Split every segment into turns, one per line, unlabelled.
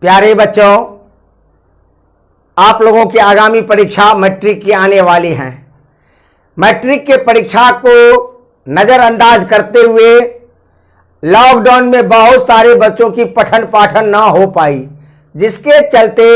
प्यारे बच्चों, आप लोगों की आगामी परीक्षा मैट्रिक की आने वाली है। मैट्रिक के परीक्षा को नज़रअंदाज करते हुए लॉकडाउन में बहुत सारे बच्चों की पठन पाठन ना हो पाई, जिसके चलते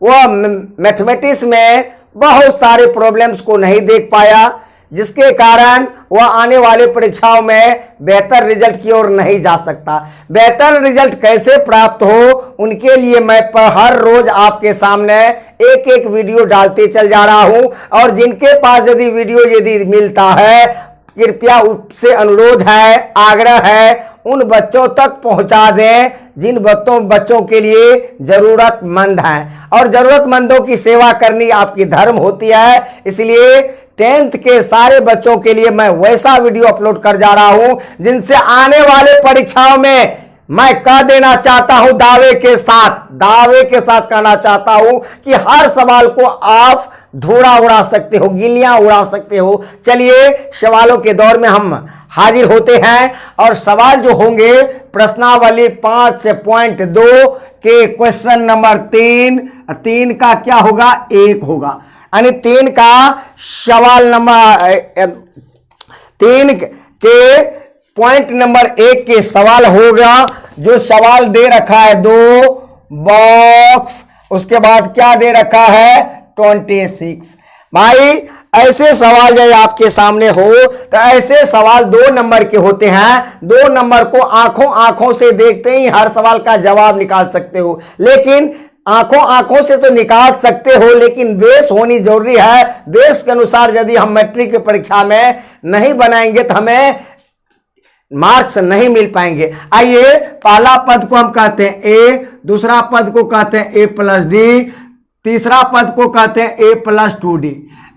वह मैथमेटिक्स में बहुत सारे प्रॉब्लम्स को नहीं देख पाया, जिसके कारण वह आने वाले परीक्षाओं में बेहतर रिजल्ट की ओर नहीं जा सकता। बेहतर रिजल्ट कैसे प्राप्त हो, उनके लिए मैं हर रोज आपके सामने एक एक वीडियो डालते चल जा रहा हूं। और जिनके पास यदि वीडियो मिलता है, कृपया उससे अनुरोध है, आग्रह है, उन बच्चों तक पहुंचा दें जिन बच्चों के लिए जरूरतमंद हैं। और जरूरतमंदों की सेवा करनी आपकी धर्म होती है। इसलिए 10th के सारे बच्चों के लिए मैं वैसा वीडियो अपलोड कर जा रहा हूं जिनसे आने वाले परीक्षाओं में मैं कह देना चाहता हूं, दावे के साथ कहना चाहता हूं कि हर सवाल को आप धूड़ा उड़ा सकते हो, गिल्लियां उड़ा सकते हो। चलिए सवालों के दौर में हम हाजिर होते हैं। और सवाल जो होंगे प्रश्नावली 5.2 के क्वेश्चन नंबर 3 का क्या होगा, 1 होगा। यानी 3 का सवाल नंबर 3 के पॉइंट नंबर 1 के सवाल होगा। जो सवाल दे रखा है 2 बॉक्स, उसके बाद क्या दे रखा है 26। भाई ऐसे सवाल जब आपके सामने हो तो ऐसे सवाल 2 नंबर के होते हैं। 2 नंबर को आंखों से देखते ही हर सवाल का जवाब निकाल सकते हो, लेकिन आंखों से तो निकाल सकते हो, लेकिन बेस होनी जरूरी है। बेस के अनुसार यदि हम मैट्रिक की परीक्षा में नहीं बनाएंगे तो हमें मार्क्स नहीं मिल पाएंगे। आइए, पहला पद को हम कहते हैं ए, दूसरा पद को कहते हैं a+d, तीसरा पद को कहते हैं a+2d।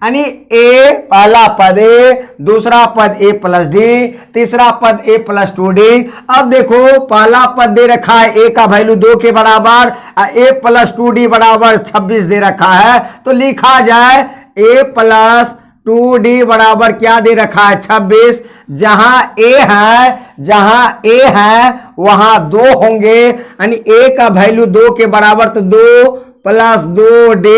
यानी ए पहला पद ए, दूसरा पद a+d, तीसरा पद a+2d। अब देखो पहला पद दे रखा है a का वैल्यू 2 के बराबर, a+2d बराबर 26 दे रखा है। तो लिखा जाए a+2d बराबर क्या दे रखा है 26। जहां a है वहां 2 होंगे, यानी a का वैल्यू 2 के बराबर, तो 2 + 2d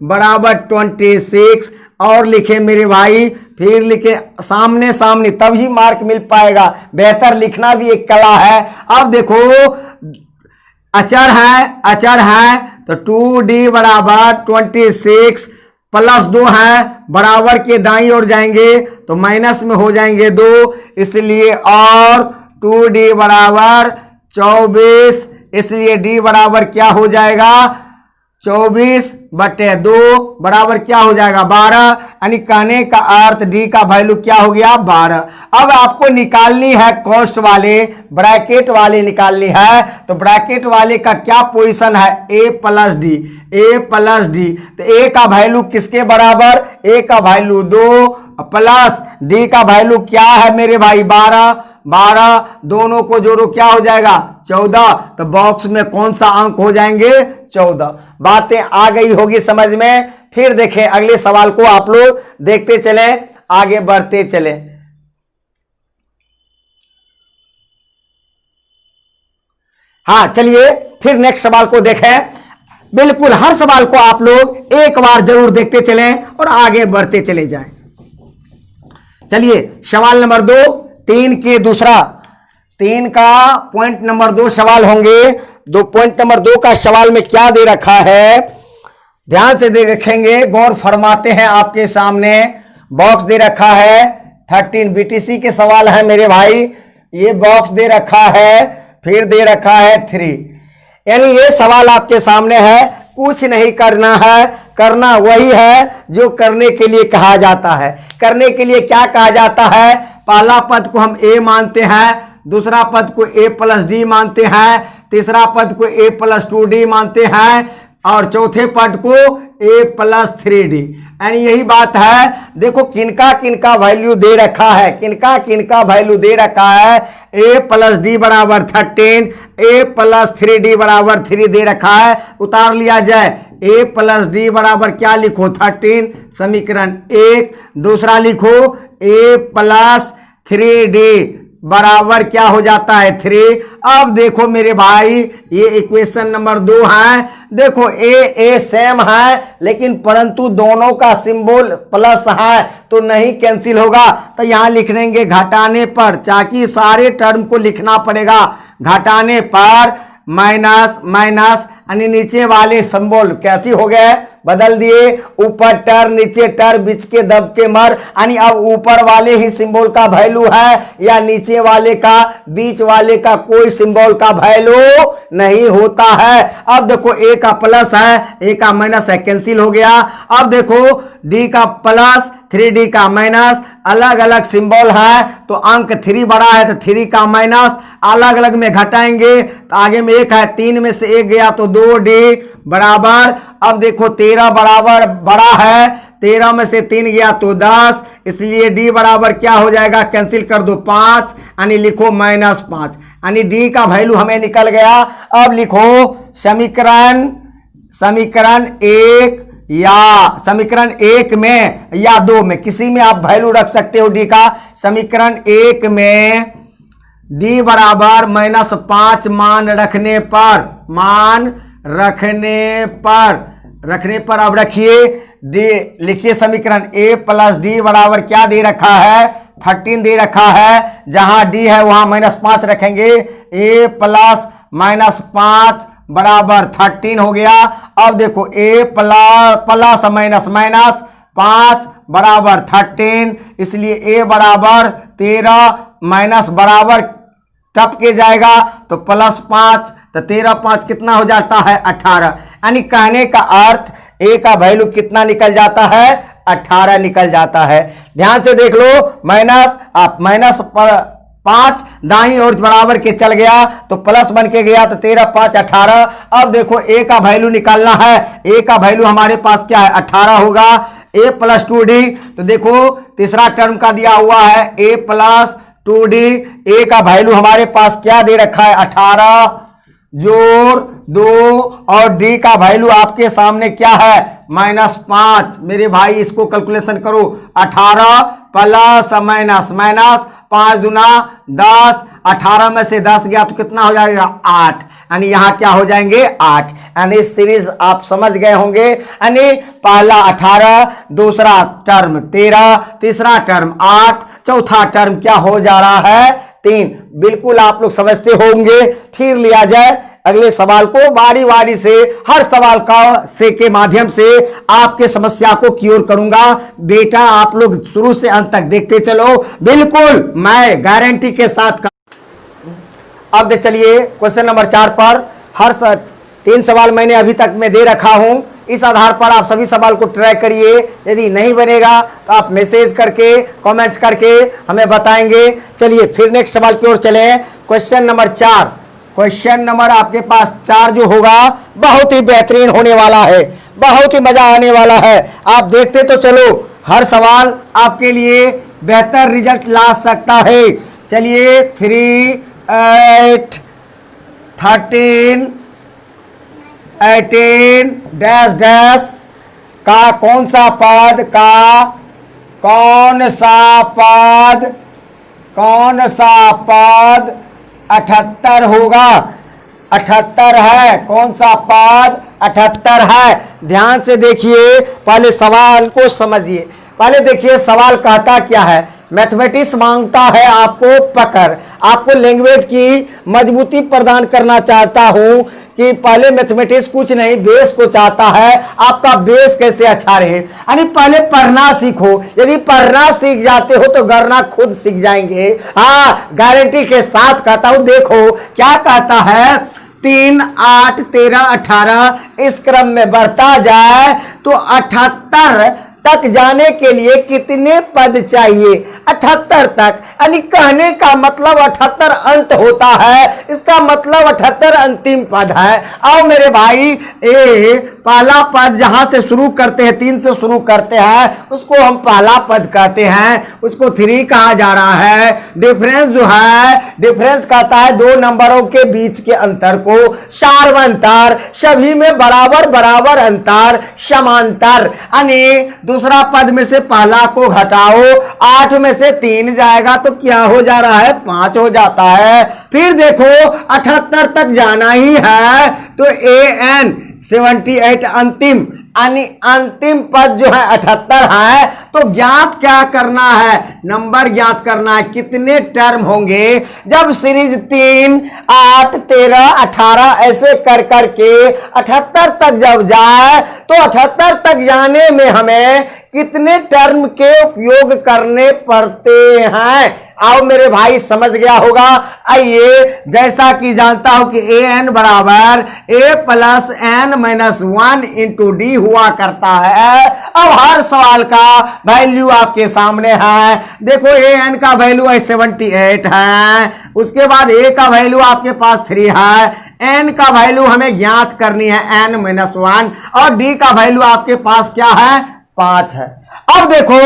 बराबर 26। और लिखे मेरे भाई, फिर लिखे सामने तभी मार्क मिल पाएगा। बेहतर लिखना भी एक कला है। अब देखो अचर है तो 2d बराबर 26 + 2 है, बराबर के दाईं ओर जाएंगे तो माइनस में हो जाएंगे 2, इसलिए और 2d बराबर 24, इसलिए d बराबर क्या हो जाएगा 24/2 बराबर क्या हो जाएगा 12। यानी कहने का अर्थ d का वैल्यू क्या हो गया 12। अब आपको निकालनी है कॉस्ट वाले, ब्रैकेट वाले निकालनी है। तो ब्रैकेट वाले का क्या पोजीशन है a+d। तो a का वैल्यू किसके बराबर, a का वैल्यू 2 प्लस d का वैल्यू क्या है मेरे भाई 12, दोनों को जोड़ो क्या हो जाएगा 14। तो बॉक्स में कौन सा अंक हो जाएंगे 14। बातें आ गई होगी समझ में। फिर देखें अगले सवाल को, आप लोग देखते चले, आगे बढ़ते चले। हाँ चलिए फिर नेक्स्ट सवाल को देखें। बिल्कुल हर सवाल को आप लोग एक बार जरूर देखते चलें और आगे बढ़ते चले जाएं। चलिए सवाल नंबर 2, 3 का पॉइंट नंबर 2 सवाल होंगे। पॉइंट नंबर 2 का सवाल में क्या दे रखा है, ध्यान से देखेंगे, गौर फरमाते हैं। आपके सामने बॉक्स दे रखा है 13, बीटीसी के सवाल है मेरे भाई। ये बॉक्स दे रखा है, फिर दे रखा है 3, यानी ये सवाल आपके सामने है। कुछ नहीं करना है, करना वही है जो करने के लिए कहा जाता है। करने के लिए क्या कहा जाता है, पहला पद को हम a मानते हैं, दूसरा पद को a+d मानते हैं, तीसरा पद को a+2d मानते हैं, और चौथे पद को a+3d। यानी यही बात है। देखो किनका वैल्यू दे रखा है, किनका वैल्यू दे रखा है। a+d बराबर 13, a+3d बराबर 3 दे रखा है। उतार लिया जाए, a+d बराबर क्या लिखो 13, समीकरण 1। दूसरा लिखो a+3d बराबर क्या हो जाता है 3। अब देखो मेरे भाई ये इक्वेशन नंबर 2 है। देखो ए सेम है लेकिन परंतु दोनों का सिंबल प्लस है तो नहीं कैंसिल होगा, तो यहां लिख देंगे घटाने पर, ताकि सारे टर्म को लिखना पड़ेगा। घटाने पर माइनस माइनस यानी नीचे वाले सिंबल कैसी हो गए, बदल दिए। ऊपर टर नीचे टर बीच के दब के मर, यानी अब ऊपर वाले ही सिंबल का वैल्यू है या नीचे वाले का, बीच वाले का कोई सिंबल का वैल्यू नहीं होता है। अब देखो ए का प्लस है, ए का माइनस है, कैंसिल हो गया। अब देखो डी का प्लस 3D का माइनस, अलग अलग सिंबल है तो अंक 3 बड़ा है तो 3 का माइनस, अलग अलग में घटाएंगे तो आगे में 1 है, 3 में से 1 गया तो 2D बराबर। अब देखो 13 बराबर बड़ा है, 13 में से 3 गया तो 10, इसलिए D बराबर क्या हो जाएगा, कैंसिल कर दो 5, यानी लिखो -5, यानी D का वैल्यू हमें निकल गया। अब लिखो समीकरण 1 या समीकरण 1 में या 2 में, किसी में आप वैल्यू रख सकते हो D का। समीकरण 1 में D बराबर -5 मान रखने पर अब रखिए D, लिखिए समीकरण A प्लस D बराबर क्या दे रखा है, 13 दे रखा है। जहां D है वहां -5 रखेंगे, A प्लस -5 बराबर 13 हो गया। अब देखो A प्लस माइनस 5 बराबर 13, इसलिए A बराबर 13 माइनस बराबर टप के जाएगा तो +5, तो 13 5 कितना हो जाता है 18, यानी कहने का अर्थ A का वैल्यू कितना निकल जाता है, 18 निकल जाता है। ध्यान से देख लो, -5 दाईं ओर बराबर के चल गया तो प्लस बन के गया तो 13 5 18। अब देखो A का वैल्यू निकालना है, A का वैल्यू हमारे पास क्या है 18 होगा। A प्लस 2D, तो देखो तीसरा टर्म का दिया हुआ है A प्लस 2D, A का वैल्यू हमारे पास क्या दे रखा है 18 जोड़ 2 और D का वैल्यू आपके सामने क्या है -5। मेरे भाई इसको कैलकुलेशन करो, 18 प्लस माइनस 5 दूना 10, 18 में से 10 गया तो कितना हो जाएगा 8, यानी यहाँ क्या हो जाएंगे 8। यानी सीरीज आप समझ गए होंगे, यानी पहला 18, दूसरा टर्म 13, तीसरा टर्म 8, चौथा टर्म क्या हो जा रहा है 3। बिल्कुल आप लोग समझते होंगे। फिर लिया जाए अगले सवाल को, बारी बारी से हर सवाल के माध्यम से आपके समस्या को क्योर करूंगा। बेटा आप लोग शुरू से अंत तक देखते चलो, बिल्कुल मैं गारंटी के साथ। अब चलिए क्वेश्चन नंबर 4 पर, हर 3 सवाल मैंने अभी तक में दे रखा हूं, इस आधार पर आप सभी सवाल को ट्राई करिए। यदि नहीं बनेगा तो आप मैसेज करके कमेंट्स करके हमें बताएंगे। चलिए फिर नेक्स्ट सवाल की ओर चले। क्वेश्चन नंबर 4, क्वेश्चन नंबर आपके पास 4 जो होगा बहुत ही बेहतरीन होने वाला है, बहुत ही मजा आने वाला है। आप देखते तो चलो, हर सवाल आपके लिए बेहतर रिजल्ट ला सकता है। चलिए 3 8 13 18 डैश डैश का कौन सा पद 78 होगा। 78 है, कौन सा पद 78 है। ध्यान से देखिए, पहले सवाल को समझिए। पहले देखिए सवाल कहता क्या है, मैथमेटिक्स मांगता है आपको पकड़, आपको लैंग्वेज की मजबूती प्रदान करना चाहता हूं कि पहले मैथमेटिक्स कुछ नहीं, बेस को चाहता है आपका बेस कैसे अच्छा रहे, यानी पहले पढ़ना सीखो। यदि पढ़ना सीख जाते हो तो गणना खुद सीख जाएंगे। हाँ, गारंटी के साथ कहता हूं। देखो क्या कहता है, 3 8 13 18 इस क्रम में बढ़ता जाए तो 78 तक जाने के लिए कितने पद चाहिए। 78 तक, यानी कहने का मतलब 78 अंत होता है, इसका मतलब 78 अंतिम पद है। आओ मेरे भाई, A पहला पद जहां से शुरू करते हैं, 3 से शुरू करते हैं, उसको हम पहला पद कहते हैं, उसको 3 कहा जा रहा है। डिफरेंस जो है, डिफरेंस कहता है दो नंबरों के बीच के अंतर को, सार्वंतर, सभी में बराबर बराबर अंतर, समांतर। यानी दूसरा पद में से पहला को घटाओ, 8 में से 3 जाएगा तो क्या हो जा रहा है, 5 हो जाता है। फिर देखो 78 तक जाना ही है तो AN 78 अंतिम, यानी अंतिम पद जो है 78 है। तो ज्ञात क्या करना है, नंबर ज्ञात करना है, कितने टर्म होंगे। जब सीरीज 3, 8, 13, 18 ऐसे कर करके 78 तक जब जाए तो 78 तक जाने में हमें कितने टर्म के उपयोग करने पड़ते हैं। आओ मेरे भाई समझ गया होगा। आइए, जैसा कि जानता हूं कि AN बराबर A plus N minus 1 into D हुआ करता है। अब हर सवाल का वैल्यू आपके सामने है। देखो AN का वैल्यू 78 है, उसके बाद A का वैल्यू आपके पास 3 है, N का वैल्यू हमें ज्ञात करनी है N माइनस 1, और D का वैल्यू आपके पास क्या है, 5 है। अब देखो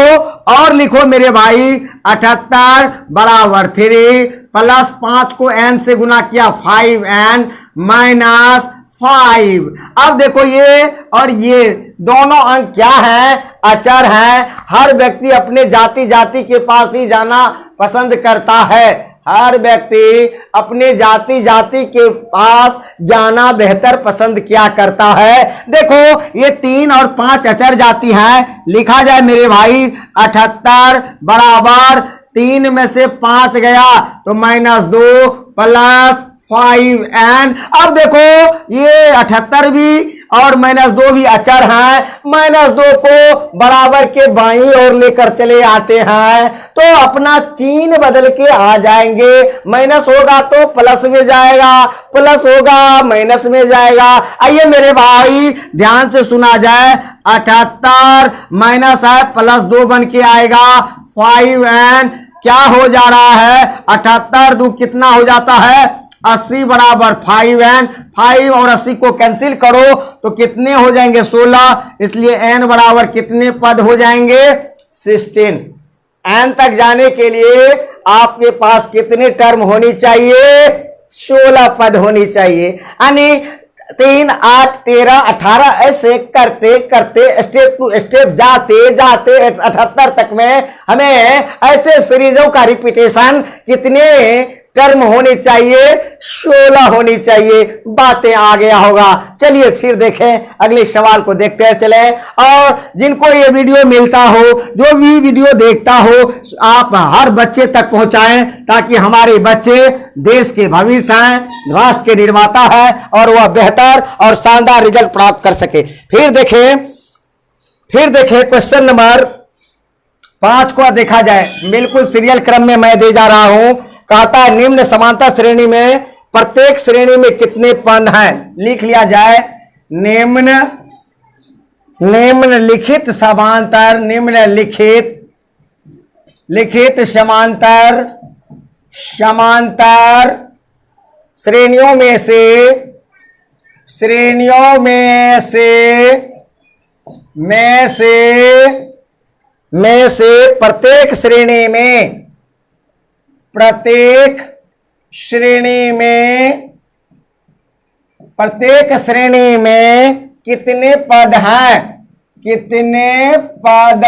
और लिखो मेरे भाई, 78 बराबर 3 प्लस 5 को N से गुना किया 5N माइनस 5। अब देखो ये और ये दोनों अंक क्या है, अचर है। हर व्यक्ति अपने जाति जाति के पास ही जाना पसंद करता है, हर व्यक्ति अपने जाति जाति के पास जाना बेहतर पसंद किया करता है। देखो ये 3 और 5 अचर जाति है, लिखा जाए मेरे भाई 78 बराबर 3 में से 5 गया तो -2 प्लस 5N। अब देखो ये 78 भी और -2 भी अचर हैं, -2 को बराबर के बाईं ओर लेकर चले आते हैं तो अपना चिन्ह बदल के आ जाएंगे। माइनस होगा तो प्लस में जाएगा, प्लस होगा माइनस में जाएगा। आइए मेरे भाई ध्यान से सुना जाए, 78 माइनस है प्लस 2 बन के आएगा 5N। क्या हो जा रहा है, 78 2 कितना हो जाता है, 80 बराबर 5N। 5 और 80 को कैंसिल करो तो कितने हो जाएंगे, 16। इसलिए N बराबर कितने पद हो जाएंगे, 16। N तक जाने के लिए आपके पास कितने टर्म होनी चाहिए, 16 पद होनी चाहिए। यानी 3, 8, 13, 18 ऐसे करते करते स्टेप टू स्टेप जाते जाते 78 तक में हमें ऐसे सीरीजों का रिपीटेशन कितने टर्म होनी चाहिए, 16 होनी चाहिए। बातें आ गया होगा। चलिए फिर देखें, अगले सवाल को देखते चले। और जिनको ये वीडियो मिलता हो, जो भी वीडियो देखता हो, आप हर बच्चे तक पहुंचाएं ताकि हमारे बच्चे देश के भविष्य हैं, राष्ट्र के निर्माता है और वह बेहतर और शानदार रिजल्ट प्राप्त कर सके। फिर देखें क्वेश्चन नंबर 5 को देखा जाए, बिल्कुल सीरियल क्रम में मैं दे जा रहा हूं। कहता है निम्न समांतर श्रेणी में प्रत्येक श्रेणी में कितने पद हैं। लिख लिया जाए, निम्नलिखित समांतर, लिखित समांतर श्रेणियों में से प्रत्येक श्रेणी में कितने पद हैं, कितने पद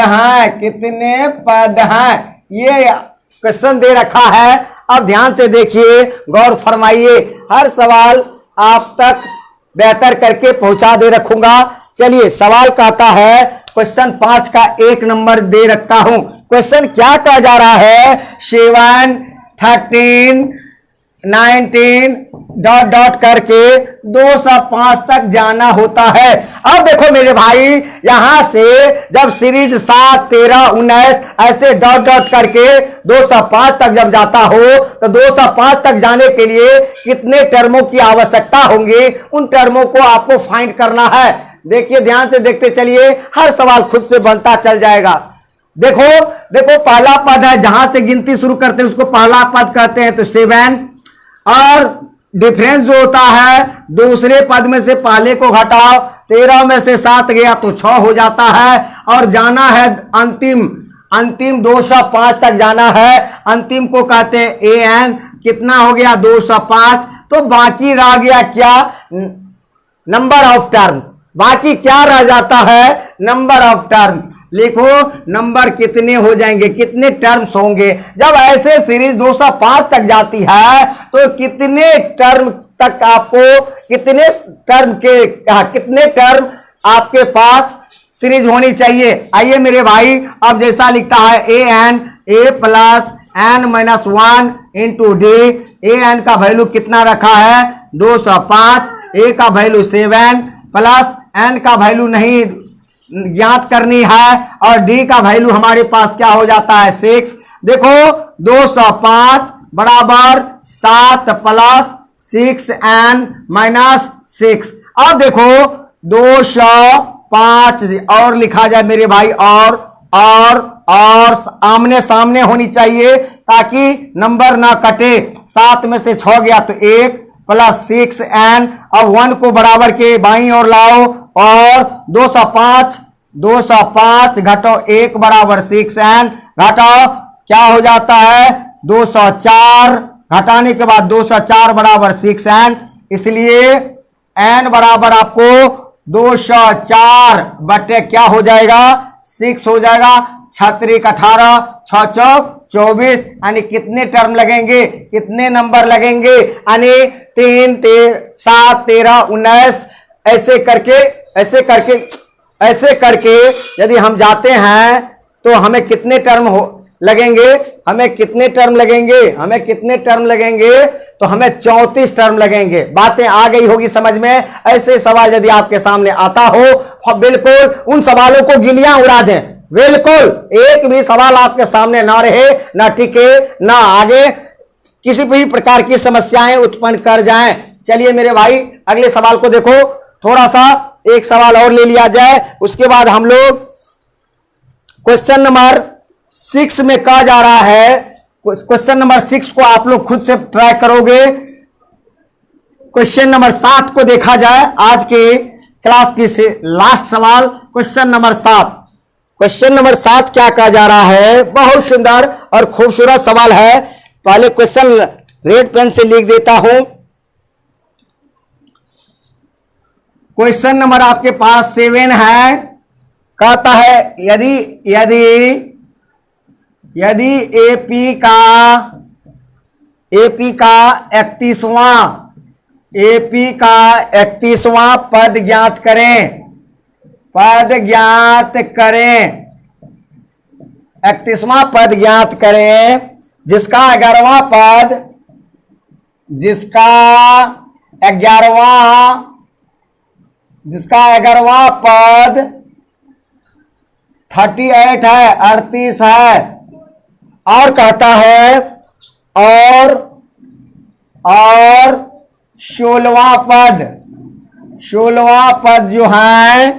हैं, ये क्वेश्चन दे रखा है। अब ध्यान से देखिए, गौर फरमाइए, हर सवाल आप तक बेहतर करके पहुंचा दे रखूंगा। चलिए सवाल कहता है, क्वेश्चन 5 का 1 नंबर दे रखता हूं। क्वेश्चन क्या कहा जा रहा है, 7, 13, 19 डॉट डॉट करके 205 तक जाना होता है। अब देखो मेरे भाई, यहां से जब सीरीज 7, 13, 19 ऐसे डॉट डॉट करके 205 तक जब जाता हो तो 205 तक जाने के लिए कितने टर्मों की आवश्यकता होंगी, उन टर्मों को आपको फाइंड करना है। देखिए ध्यान से देखते चलिए, हर सवाल खुद से बनता चल जाएगा। देखो पहला पद है, जहां से गिनती शुरू करते हैं उसको पहला पद कहते हैं, तो 7। और डिफरेंस जो होता है, दूसरे पद में से पहले को घटाओ 13 में से 7 गया तो 6 हो जाता है और जाना है अंतिम 205 तक जाना है। अंतिम को कहते हैं an। कितना हो गया 205। तो बाकी रह गया क्या, नंबर ऑफ टर्म्स। बाकी क्या रह जाता है, नंबर ऑफ टर्म्स। लिखो नंबर कितने हो जाएंगे, कितने टर्म्स होंगे। जब ऐसे सीरीज 205 तक जाती है तो कितने टर्म तक आपको, कितने टर्म आपके पास सीरीज होनी चाहिए। आइए मेरे भाई, अब जैसा लिखता है a plus n minus 1 into D. an का वैल्यू कितना रखा है 205, a का वैल्यू 7 प्लस n का वैल्यू नहीं ज्ञात करनी है और d का वैल्यू हमारे पास क्या हो जाता है 6। देखो 205 बराबर 7 प्लस 6n माइनस 6। अब देखो 205 और लिखा जाए मेरे भाई, और आमने सामने होनी चाहिए ताकि नंबर ना कटे। 7 में से 6 गया तो 1 प्लस 6n। अब 1 को बराबर के बाईं ओर लाओ और 205 घटाओ 1 बराबर 6n। घटाओ क्या हो जाता है 204। घटाने के बाद 204 बराबर 6n। इसलिए n बराबर आपको 204 बटे क्या हो जाएगा 6 हो जाएगा। 6 18 6 24 यानी कितने टर्म लगेंगे, कितने नंबर लगेंगे, यानी 3 7 13 19। ऐसे करके यदि हम जाते हैं तो हमें कितने टर्म लगेंगे, हमें कितने टर्म लगेंगे तो हमें 34 टर्म लगेंगे। बातें आ गई होगी समझ में। ऐसे सवाल यदि आपके सामने आता हो बिल्कुल उन सवालों को गिलियां उड़ा दें। बिल्कुल एक भी सवाल आपके सामने ना रहे, ना टिके, ना आगे किसी भी प्रकार की समस्याएं उत्पन्न कर जाएं। चलिए मेरे भाई अगले सवाल को देखो। थोड़ा सा एक सवाल और ले लिया जाए, उसके बाद हम लोग क्वेश्चन नंबर 6 में कहा जा रहा है। क्वेश्चन नंबर 6 को आप लोग खुद से ट्राई करोगे। क्वेश्चन नंबर 7 को देखा जाए, आज के क्लास की से लास्ट सवाल क्वेश्चन नंबर 7। क्वेश्चन नंबर 7 क्या कहा जा रहा है, बहुत सुंदर और खूबसूरत सवाल है। पहले क्वेश्चन रेड पेन से लिख देता हूं। क्वेश्चन नंबर आपके पास 7 है। कहता है यदि एपी का 31वां पद ज्ञात करें। 31वां पद ज्ञात करें जिसका 11वां पद 38 है, 38 है। और कहता है और 16वां पद जो है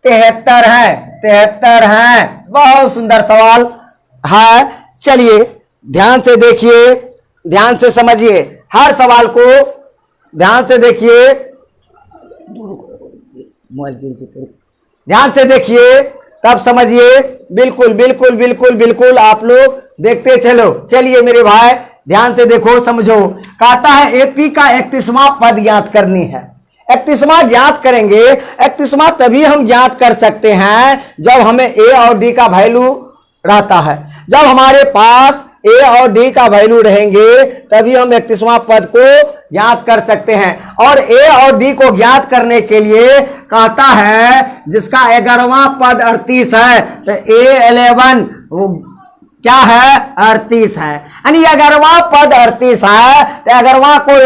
73 है। बहुत सुंदर सवाल है। चलिए ध्यान से देखिए, ध्यान से समझिए, हर सवाल को ध्यान से देखिए, ध्यान से देखिए तब समझिए। बिल्कुल आप लोग देखते चलो। चलिए मेरे भाई ध्यान से देखो, समझो। कहता है एपी का 31वां पद ज्ञात करनी है। 31वां ज्ञात करेंगे। 31वां तभी हम ज्ञात कर सकते हैं जब हमें ए और डी का वैल्यू रहता है। जब हमारे पास ए और डी का वैल्यू रहेंगे तभी हम 31वां पद को ज्ञात कर सकते हैं। और ए और डी को ज्ञात करने के लिए कहता है जिसका 11वां पद 38 है तो A11 क्या है 38 है, यानी 11वां पद 38 है तो 11वां को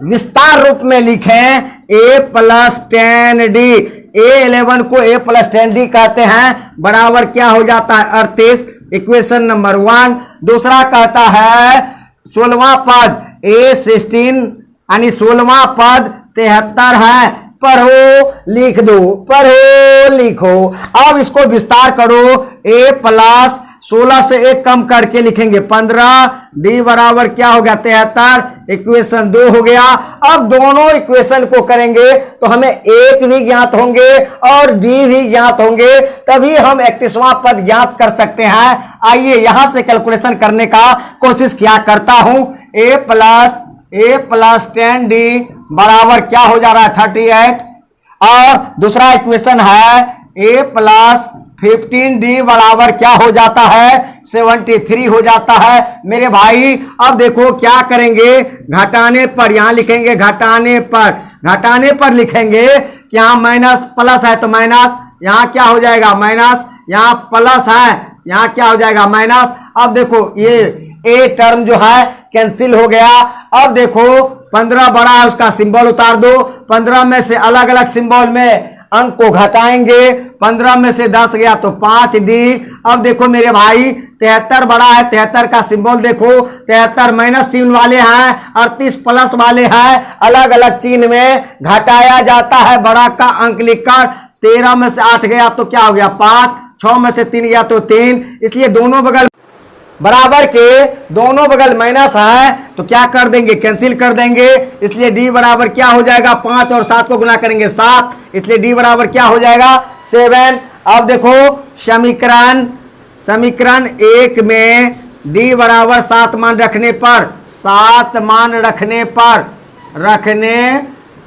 विस्तार रूप में लिखें A प्लस 10D। A11 को A प्लस 10D कहते हैं, बराबर क्या हो जाता है 38। Equation number 1। दूसरा कहता है 16वां पद A16 यानी 16वां पद 73 है। पढ़ो लिख दो, पढ़ो लिखो। अब इसको विस्तार करो। A प्लस 16 से 1 कम करके लिखेंगे 15, डी बराबर क्या हो गया 73, इक्वेशन 2 हो गया। अब दोनों इक्वेशन को करेंगे तो हमें एक भी ज्ञात होंगे और डी भी ज्ञात होंगे, तभी हम 31वां पद ज्ञात कर सकते हैं। आइए यहां से कैलकुलेशन करने का कोशिश किया करता हूं। a प्लस 10d बराबर क्या हो जा रहा है 38, और दूसरा इक्वेशन है a प्लस 15d बराबर क्या हो जाता है 73 हो जाता है। मेरे भाई अब देखो क्या करेंगे, घटाने पर यहां लिखेंगे, घटाने पर लिखेंगे कि यहां माइनस प्लस है तो माइनस, यहां क्या हो जाएगा माइनस, यहां प्लस है यहां क्या हो जाएगा माइनस। अब देखो ये ए टर्म जो है कैंसिल हो गया। अब देखो 15 बड़ा है उसका सिंबल उतार दो, 15 में से अलग अलग सिंबल में अंक को घटाएंगे, 15 में से 10 गया तो 5d। अब देखो मेरे भाई 73 बड़ा है, 73 का सिंबल देखो, 73 माइनस चिन्ह वाले हैं, 38 प्लस वाले हैं, अलग अलग चिन्ह में घटाया जाता है बड़ा का अंक लिखकर। 13 में से 8 गया तो क्या हो गया 5, 6 में से 3 गया तो 3, इसलिए दोनों बगल बराबर के दोनों बगल माइनस है तो क्या कर देंगे कैंसिल कर देंगे, इसलिए d बराबर क्या हो जाएगा 5 और 7 को गुना करेंगे 7, इसलिए d बराबर क्या हो जाएगा 7। अब देखो समीकरण 1 में d बराबर 7 मान रखने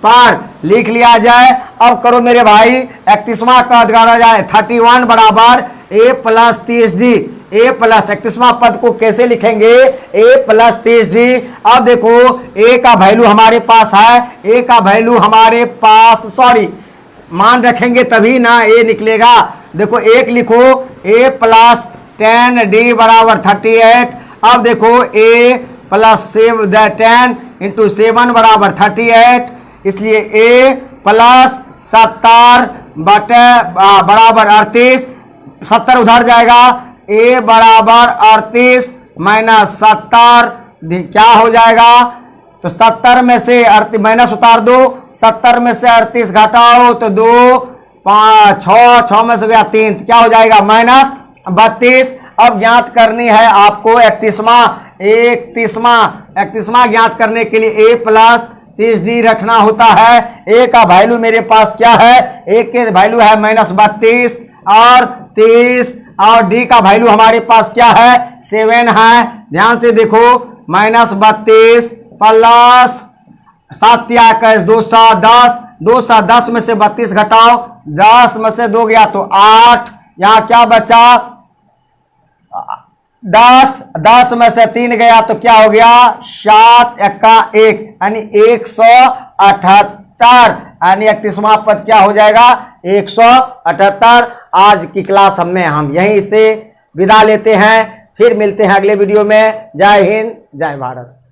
पर लिख लिया जाए। अब करो मेरे भाई 31वां पद करा जाए 31 बराबर a plus 30d, a plus 31वां पद को कैसे लिखेंगे a प्लस 30d। अब देखो a का वैल्यू हमारे पास है, a का वैल्यू हमारे पास मान रखेंगे तभी ना a निकलेगा। देखो 1 लिखो, a प्लस 10d बराबर 38। अब देखो a प्लस 10 इंटू 7 बराबर 38, इसलिए a प्लस 70 बराबर 38, 70 उधर जाएगा, a बराबर 38 माइनस 70 क्या हो जाएगा, तो 70 में से 38 माइनस उतार दो, 70 में से 38 घटाओ तो 2 5 6 में से गया 3, क्या हो जाएगा माइनस 32। अब ज्ञात करनी है आपको 31वां ज्ञात करने के लिए a प्लस 30d रखना होता है। a का वैल्यू मेरे पास क्या है, a के वैल्यू है माइनस 32 और 30, और d का वैल्यू हमारे पास क्या है 7 है। ध्यान से देखो माइनस 32 प्लस 7 210, 210 में से 32 घटाओ, 10 में से 2 गया तो 8, यहाँ क्या बचा 10 में से 3 गया तो क्या हो गया 7 का 1 यानी 178, यानी 31वां पद क्या हो जाएगा 178। आज की क्लास हम यहीं से विदा लेते हैं, फिर मिलते हैं अगले वीडियो में। जय हिंद जय भारत।